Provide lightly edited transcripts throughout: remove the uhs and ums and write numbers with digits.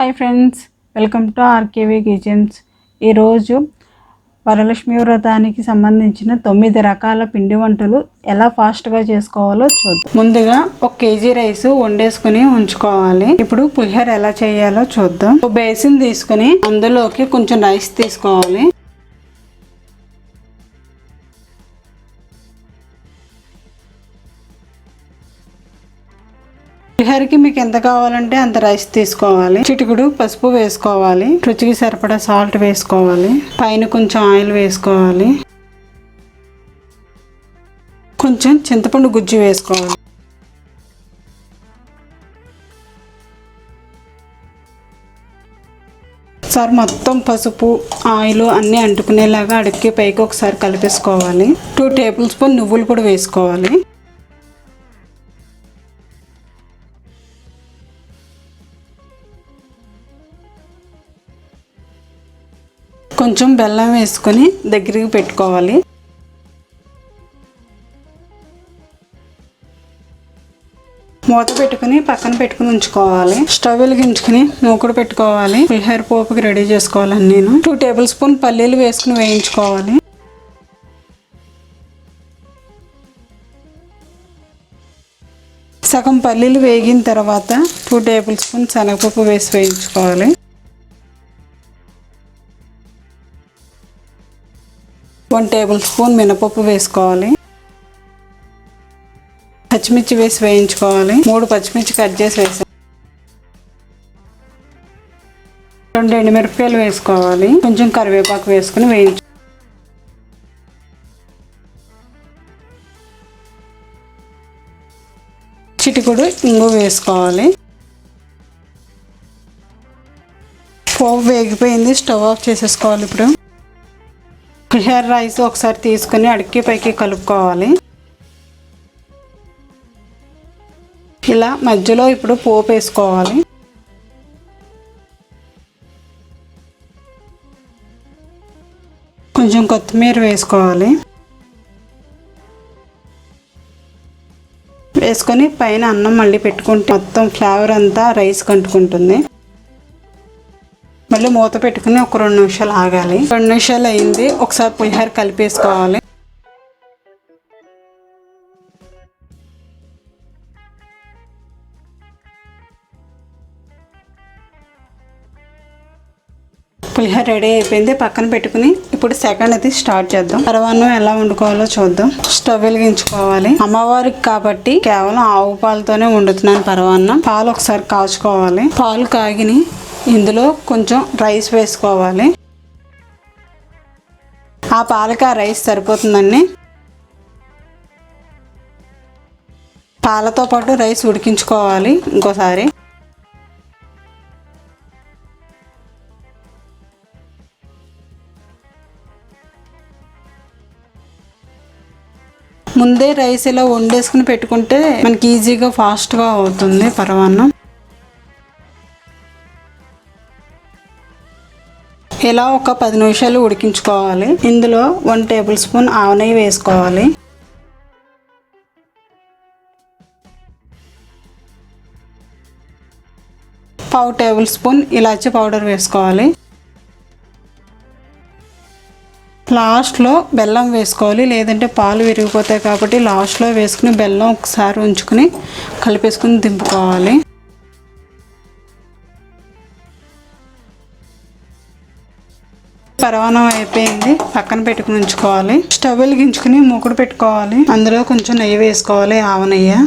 Hi friends, welcome to R K V kitchens. ఈరోజు వరలక్ష్మి వ్రతానికి సంబంధించిన 9 రకాల పిండి వంటలు ఎలా ఫాస్ట్గా చేసుకోవాలో చూద్దాం. ముందుగా 1 కేజీ రైస్ వండేసుకుని ఉంచుకోవాలి. ఇప్పుడు పులిహోర ఎలా చేయాలో చూద్దాం. బేసిన్ తీసుకుని అందులోకి కొంచెం రైస్ తీసుకోవాలి. పులిహోరకి మీకు ఎంత కావాలంటే అంత రైస్ తీసుకోవాలి. చిటికుడు పసుపు వేసుకోవాలి. రుచికి సరిపడా సాల్ట్ వేసుకోవాలి. పైన కొంచెం ఆయిల్ వేసుకోవాలి. కొంచెం చింతపండు గుజ్జు వేసుకోవాలి. ఒకసారి మొత్తం పసుపు ఆయిల్ అన్నీ అంటుకునేలాగా అడుక్కి పైకి ఒకసారి కలిపేసుకోవాలి. 2 టేబుల్ స్పూన్ నువ్వులు పొడి వేసుకోవాలి. కొంచెం బెల్లం వేసుకొని దగ్గరికి పెట్టుకోవాలి. మూత పెట్టుకుని పక్కన పెట్టుకుని ఉంచుకోవాలి. స్టవ్ వెలిగించుకుని మూకుడు పెట్టుకోవాలి. పులిహోర పోపుకి రెడీ చేసుకోవాలి. నేను 2 టేబుల్ స్పూన్ పల్లీలు వేసుకుని వేయించుకోవాలి. సగం పల్లీలు వేగిన తర్వాత 2 టేబుల్ స్పూన్ శనగపప్పు వేసి వేయించుకోవాలి. 1 టేబుల్ స్పూన్ మినపప్పు వేసుకోవాలి. పచ్చిమిర్చి వేసి వేయించుకోవాలి. 3 పచ్చిమిర్చి కట్ చేసి వేసి 2 ఎండుమిరపకాయలు వేసుకోవాలి. కొంచెం కరివేపాకు వేసుకుని వేయించు. చిటికుడు ఇంగు వేసుకోవాలి. పోపు వేగిపోయింది. స్టవ్ ఆఫ్ చేసేసుకోవాలి. ఇప్పుడు పులిహోర రైస్ ఒకసారి తీసుకుని అడిగి పైకి కలుపుకోవాలి. ఇలా మధ్యలో ఇప్పుడు పోపు వేసుకోవాలి. కొంచెం కొత్తిమీర వేసుకోవాలి. వేసుకొని పైన అన్నం మళ్ళీ పెట్టుకుంటే మొత్తం ఫ్లేవర్ అంతా రైస్ కంటుకుంటుంది. మళ్ళీ మూత పెట్టుకుని ఒక 2 నిమిషాలు ఆగాలి. 2 నిమిషాలు అయింది. ఒకసారి పులిహోర కలిపేసుకోవాలి. పులిహోర రెడీ అయిపోయింది. పక్కన పెట్టుకుని ఇప్పుడు సెకండ్ అది స్టార్ట్ చేద్దాం. పరమాన్నం ఎలా వండుకోవాలో చూద్దాం. స్టవ్ వెలిగించుకోవాలి. అమ్మవారికి కాబట్టి కేవలం ఆవు పాలతోనే వండుతున్నాను పరమాన్నం. పాలు ఒకసారి కాచుకోవాలి. పాలు కాగిని ఇందులో కొంచెం రైస్ వేసుకోవాలి. ఆ పాలకి ఆ రైస్ సరిపోతుందండి. పాలతో పాటు రైస్ ఉడికించుకోవాలి. ఇంకోసారి ముందే రైస్ ఇలా వండేసుకుని పెట్టుకుంటే మనకి ఈజీగా ఫాస్ట్గా అవుతుంది పరమాన్నం. ఇలా ఒక 10 నిమిషాలు ఉడికించుకోవాలి. ఇందులో 1 టేబుల్ స్పూన్ ఆవ నెయ్యి వేసుకోవాలి. పావు టేబుల్ స్పూన్ ఇలాచీ పౌడర్ వేసుకోవాలి. లాస్ట్లో బెల్లం వేసుకోవాలి, లేదంటే పాలు విరిగిపోతాయి కాబట్టి లాస్ట్లో వేసుకుని బెల్లం ఒకసారి ఉంచుకుని కలిపేసుకుని దింపుకోవాలి. పరమాన్నం అయిపోయింది. పక్కన పెట్టుకుని ఉంచుకోవాలి. స్టవ్ వెలిగించుకుని మూకుడు పెట్టుకోవాలి. అందులో కొంచెం నెయ్యి వేసుకోవాలి. ఆవ నెయ్యి.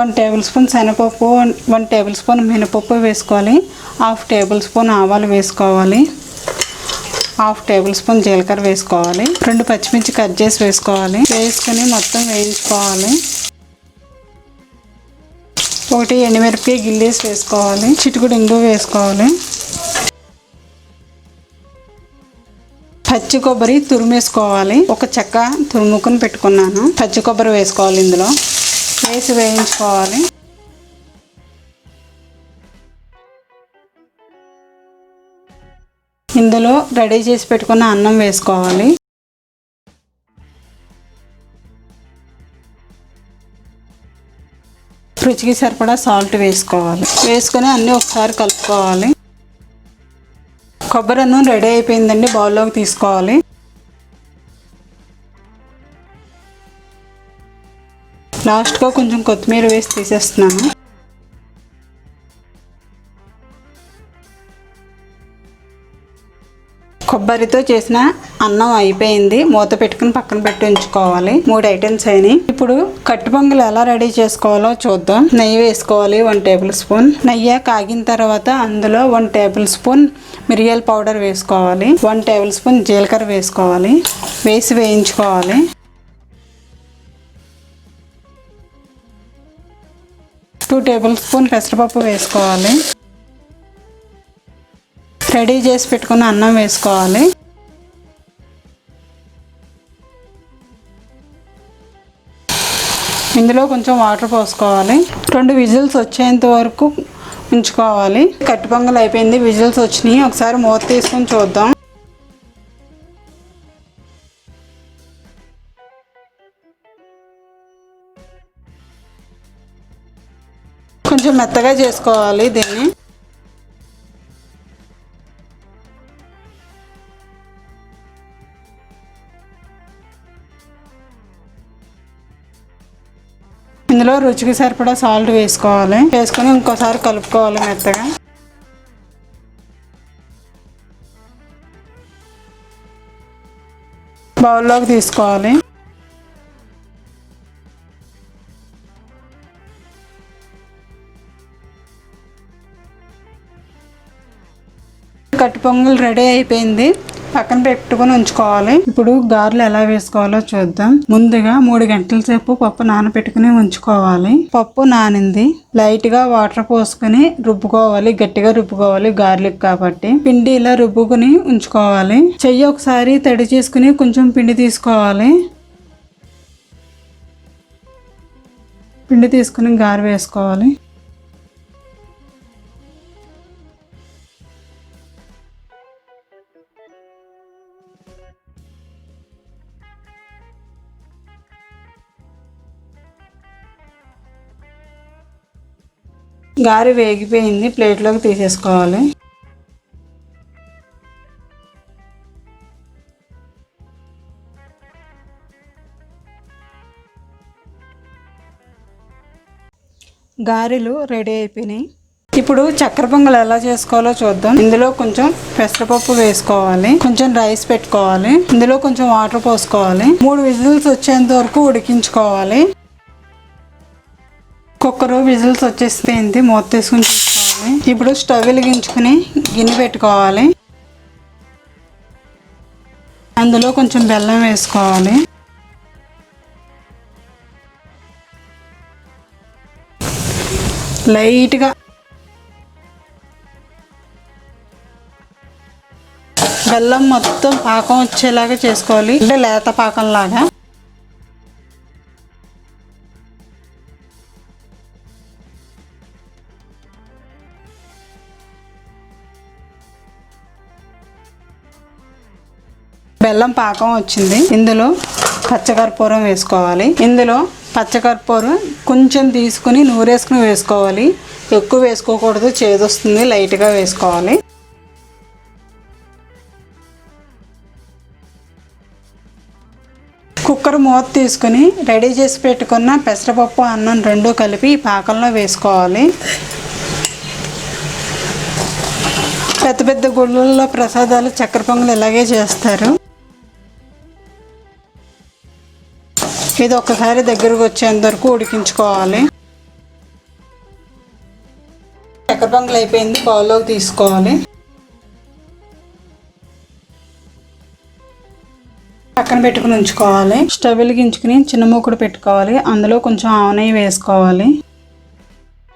1 టేబుల్ స్పూన్ శనగపప్పు, 1 టేబుల్ స్పూన్ మినపప్పు వేసుకోవాలి. 1/2 టేబుల్ స్పూన్ ఆవాలు వేసుకోవాలి. 1/2 టేబుల్ స్పూన్ జీలకర్ర వేసుకోవాలి. 2 పచ్చిమిర్చి కట్ చేసి వేసుకోవాలి. వేసుకుని మొత్తం వేయించుకోవాలి. 1 ఎండుమిరపకాయ గిల్లేసి వేసుకోవాలి. చిటికుడు ఇంగు వేసుకోవాలి. పచ్చి కొబ్బరి తురిమేసుకోవాలి. ఒక చెక్క తురుముకుని పెట్టుకున్నాను. పచ్చి కొబ్బరి వేసుకోవాలి. ఇందులో వేసి వేయించుకోవాలి. ఇందులో రెడీ చేసి పెట్టుకున్న అన్నం వేసుకోవాలి. రుచికి సరిపడా సాల్ట్ వేసుకోవాలి. వేసుకొని అన్నీ ఒకసారి కలుపుకోవాలి. కొబ్బరి అన్నం రెడీ అయిపోయిందండి. బౌల్లోకి తీసుకోవాలి. లాస్ట్గా కొంచెం కొత్తిమీర వేసి తీసేస్తున్నాను. కొబ్బరితో చేసిన అన్నం అయిపోయింది. మూత పెట్టుకుని పక్కన పెట్టి ఉంచుకోవాలి. 3 ఐటమ్స్ అయినాయి. ఇప్పుడు కట్టు పొంగల్ ఎలా రెడీ చేసుకోవాలో చూద్దాం. నెయ్యి వేసుకోవాలి 1 టేబుల్ స్పూన్. నెయ్యి కాగిన తర్వాత అందులో 1 టేబుల్ స్పూన్ మిరియాల పౌడర్ వేసుకోవాలి. 1 టేబుల్ స్పూన్ జీలకర్ర వేసుకోవాలి. వేసి వేయించుకోవాలి. టూ టేబుల్ స్పూన్ పెసరపప్పు వేసుకోవాలి. రెడీ చేసి పెట్టుకున్న అన్నం వేసుకోవాలి. ఇందులో కొంచెం వాటర్ పోసుకోవాలి. 2 విజిల్స్ వచ్చేంత వరకు ఉంచుకోవాలి. కట్టు పొంగల్ అయిపోయింది. విజిల్స్ వచ్చినాయి. ఒకసారి మూత తీసుకొని చూద్దాం. కొంచెం మెత్తగా చేసుకోవాలి దీన్ని. ఇందులో రుచికి సరిపడా సాల్ట్ వేసుకోవాలి. వేసుకొని ఇంకోసారి కలుపుకోవాలి మెత్తగా. బౌల్లోకి తీసుకోవాలి. కట్టు పొంగల్ రెడీ అయిపోయింది. పక్కన పెట్టుకొని ఉంచుకోవాలి. ఇప్పుడు గారెలు ఎలా వేసుకోవాలో చూద్దాం. ముందుగా 3 గంటల సేపు పప్పు నానబెట్టుకుని ఉంచుకోవాలి. పప్పు నానింది. లైట్ గా వాటర్ పోసుకొని రుబ్బుకోవాలి. గట్టిగా రుబ్బుకోవాలి గారెలకు కాబట్టి. పిండి ఇలా రుబ్బుకుని ఉంచుకోవాలి. చెయ్యి ఒకసారి తడి చేసుకుని కొంచెం పిండి తీసుకోవాలి. పిండి తీసుకుని గారె వేసుకోవాలి. గారె వేగిపోయింది. ప్లేట్లోకి తీసేసుకోవాలి. గారెలు రెడీ అయిపోయినాయి. ఇప్పుడు చక్కెర పొంగల్ ఎలా చేసుకోవాలో చూద్దాం. ఇందులో కొంచెం పెసరపప్పు వేసుకోవాలి. కొంచెం రైస్ పెట్టుకోవాలి. ఇందులో కొంచెం వాటర్ పోసుకోవాలి. 3 విజిల్స్ వచ్చేంత వరకు ఉడికించుకోవాలి. కుక్కర్ విజిల్స్ వచ్చేసిపోయింది. మూత తీసుకుని చూసుకోవాలి. ఇప్పుడు స్టవ్ వెలిగించుకుని గిన్నె పెట్టుకోవాలి. అందులో కొంచెం బెల్లం వేసుకోవాలి. లైట్గా బెల్లం మొత్తం పాకం వచ్చేలాగా చేసుకోవాలి. అంటే లేత పాకంలాగా. బెల్లం పాకం వచ్చింది. ఇందులో పచ్చకర్పూరం వేసుకోవాలి. ఇందులో పచ్చకర్పూరం కొంచెం తీసుకుని నూరేసుకుని వేసుకోవాలి. ఎక్కువ వేసుకోకూడదు, చేదొస్తుంది. లైట్గా వేసుకోవాలి. కుక్కర్ మూత తీసుకుని రెడీ చేసి పెట్టుకున్న పెసరపప్పు అన్నం 2 కలిపి ఈ పాకంలో వేసుకోవాలి. పెద్ద పెద్ద గుళ్ళల్లో ప్రసాదాలు చక్కెర పొంగల్ ఇలాగే చేస్తారు. ఇది ఒక్కసారి దగ్గరకు వచ్చేంత వరకు ఉడికించుకోవాలి. చక్కెర పొంగల్ అయిపోయింది. బౌల్లోకి తీసుకోవాలి. పక్కన పెట్టుకుని ఉంచుకోవాలి. స్టవ్ వెలిగించుకుని చిన్న మూకుడు పెట్టుకోవాలి. అందులో కొంచెం ఆవ నెయ్యి వేసుకోవాలి.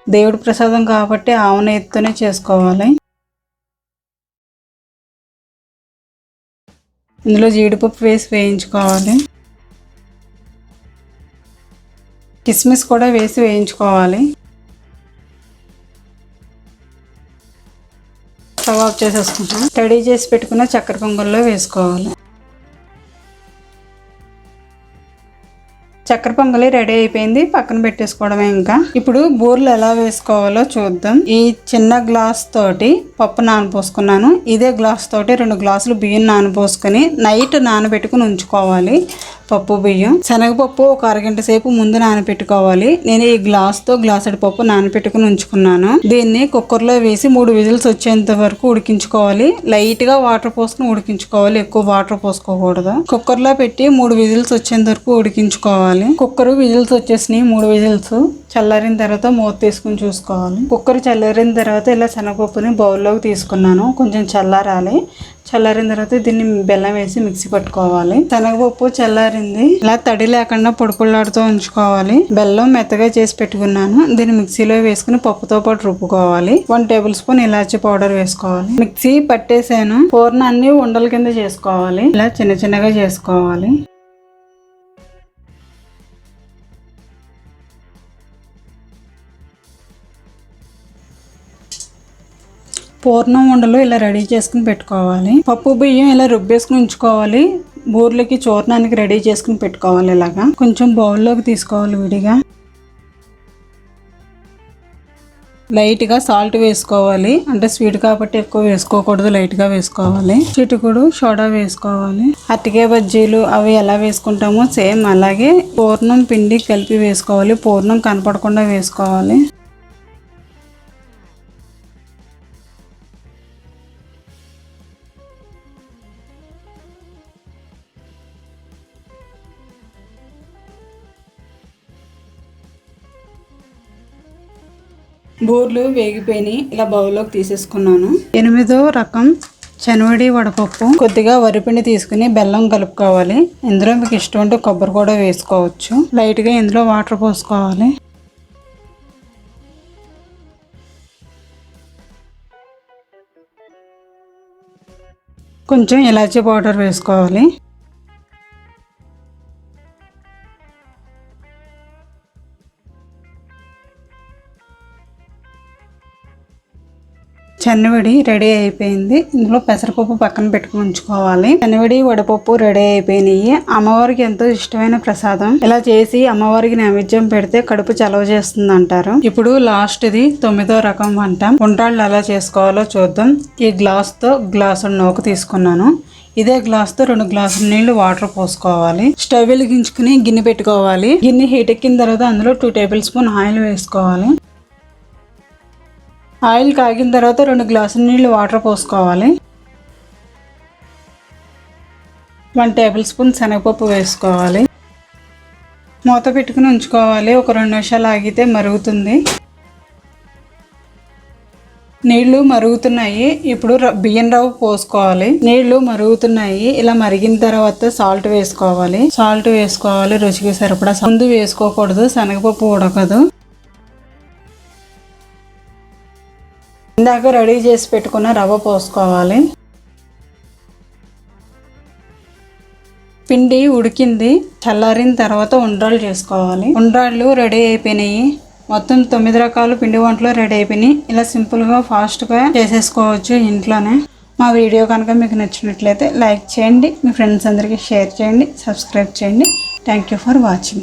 దేవుడి ప్రసాదం కాబట్టి ఆవ నెయ్యితోనే చేసుకోవాలి. ఇందులో జీడిపప్పు వేసి వేయించుకోవాలి. కిస్మిస్ కూడా వేసి వేయించుకోవాలి. Stove off చేసేసుకుంటాం. రెడీ చేసి పెట్టుకున్న చక్కెర పొంగల్లో వేసుకోవాలి. చక్కెర పొంగలి రెడీ అయిపోయింది, పక్కన పెట్టేసుకోవడమే. ఇంకా ఇప్పుడు బూరెలు ఎలా వేసుకోవాలో చూద్దాం. ఈ చిన్న గ్లాస్ తోటి పప్పు నానపోసుకున్నాను. ఇదే గ్లాస్ తోటి 2 గ్లాసులు బియ్యం నానపోసుకొని నైట్ నానబెట్టుకుని ఉంచుకోవాలి. పప్పు బియ్యం శనగపప్పు ఒక అరగంట సేపు ముందు నానబెట్టుకోవాలి. నేను ఈ గ్లాస్తో గ్లాసుడి పప్పు నానబెట్టుకుని ఉంచుకున్నాను. దీన్ని కుక్కర్లో వేసి 3 విజిల్స్ వచ్చేంత వరకు ఉడికించుకోవాలి. లైట్ గా వాటర్ పోసుకుని ఉడికించుకోవాలి, ఎక్కువ వాటర్ పోసుకోకూడదు. కుక్కర్లో పెట్టి 3 విజిల్స్ వచ్చేంత వరకు ఉడికించుకోవాలి. కుక్కర్ విజిల్స్ వచ్చేసినాయి, 3 విజిల్స్. చల్లారిన తర్వాత మూత తీసుకుని చూసుకోవాలి. కుక్కర్ చల్లారిన తర్వాత ఇలా శనగపప్పుని బౌల్లోకి తీసుకున్నాను. కొంచెం చల్లారాలి. చల్లారిన తర్వాత దీన్ని బెల్లం వేసి మిక్సీ పట్టుకోవాలి. శనగపప్పు చల్లారింది, ఇలా తడి లేకుండా పొడిపొడిలాడుతూ ఉంచుకోవాలి. బెల్లం మెత్తగా చేసి పెట్టుకున్నాను. దీన్ని మిక్సీలో వేసుకుని పప్పుతో పాటు రుబ్బుకోవాలి. 1 టేబుల్ స్పూన్ ఇలాచీ పౌడర్ వేసుకోవాలి. మిక్సీ పట్టేసాను. పూర్ణాన్ని ఉండల కింద చేసుకోవాలి. ఇలా చిన్న చిన్నగా చేసుకోవాలి. పూర్ణం ఉండలు ఇలా రెడీ చేసుకుని పెట్టుకోవాలి. పప్పు బియ్యం ఇలా రుబ్బేసుకుని ఉంచుకోవాలి. బూర్లకి చూర్ణానికి రెడీ చేసుకుని పెట్టుకోవాలి. ఇలాగా కొంచెం బౌల్లోకి తీసుకోవాలి విడిగా. లైట్గా సాల్ట్ వేసుకోవాలి. అంటే స్వీట్ కాబట్టి ఎక్కువ వేసుకోకూడదు, లైట్గా వేసుకోవాలి. చిటికుడు సోడా వేసుకోవాలి. అరటికాయ బజ్జీలు అవి ఎలా వేసుకుంటామో సేమ్ అలాగే పూర్ణం పిండి కలిపి వేసుకోవాలి. పూర్ణం కనపడకుండా వేసుకోవాలి. బూర్లు వేగిపోయినాయి, ఇలా బౌల్లోకి తీసేసుకున్నాను. 8వ రకం శనవడి వడపప్పు. కొద్దిగా వరిపిండి తీసుకుని బెల్లం కలుపుకోవాలి. ఇందులో మీకు ఇష్టం ఉంటే కొబ్బరి కూడా వేసుకోవచ్చు. లైట్గా ఇందులో వాటర్ పోసుకోవాలి. కొంచెం ఇలాచీ పౌడర్ వేసుకోవాలి. శనవడి రెడీ అయిపోయింది. ఇందులో పెసరపప్పు పక్కన పెట్టుకుని ఉంచుకోవాలి. శనవడి వడపప్పు రెడీ అయిపోయినాయి. అమ్మవారికి ఎంతో ఇష్టమైన ప్రసాదం. ఇలా చేసి అమ్మవారికి నైవేద్యం పెడితే కడుపు చలవ చేస్తుంది అంటారు. ఇప్పుడు లాస్ట్ది 9వ రకం వంట. ఉండ్రాళ్ళు ఎలా చేసుకోవాలో చూద్దాం. ఈ గ్లాస్తో గ్లాసు నూక తీసుకున్నాను. ఇదే గ్లాస్తో 2 గ్లాసుల నీళ్లు వాటర్ పోసుకోవాలి. స్టవ్ వెలిగించుకుని గిన్నె పెట్టుకోవాలి. గిన్నె హీట్ ఎక్కిన తర్వాత అందులో 2 టేబుల్ స్పూన్ ఆయిల్ వేసుకోవాలి. ఆయిల్ కాగిన తర్వాత 2 గ్లాసుల నీళ్ళు వాటర్ పోసుకోవాలి. 1 టేబుల్ స్పూన్ శనగపప్పు వేసుకోవాలి. మూత పెట్టుకుని ఉంచుకోవాలి. ఒక 2 నిమిషాలు ఆగితే మరుగుతుంది. నీళ్లు మరుగుతున్నాయి. ఇప్పుడు బియ్యం రవ్వ పోసుకోవాలి. నీళ్లు మరుగుతున్నాయి. ఇలా మరిగిన తర్వాత సాల్ట్ వేసుకోవాలి. సాల్ట్ వేసుకోవాలి రుచికి సరిపడా. ముందు వేసుకోకూడదు, శనగపప్పు ఉడకదు. ఇందాక రెడీ చేసి పెట్టుకున్న రవ్వ పోసుకోవాలి. పిండి ఉడికింది. చల్లారిన తర్వాత ఉండ్రాళ్ళు చేసుకోవాలి. ఉండ్రాళ్ళు రెడీ అయిపోయినాయి. మొత్తం 9 రకాల పిండి వంటలు రెడీ అయిపోయినాయి. ఇలా సింపుల్గా ఫాస్ట్గా చేసేసుకోవచ్చు ఇంట్లోనే. మా వీడియో కనుక మీకు నచ్చినట్లయితే లైక్ చేయండి, మీ ఫ్రెండ్స్ అందరికీ షేర్ చేయండి, సబ్స్క్రైబ్ చేయండి. Thank you for watching.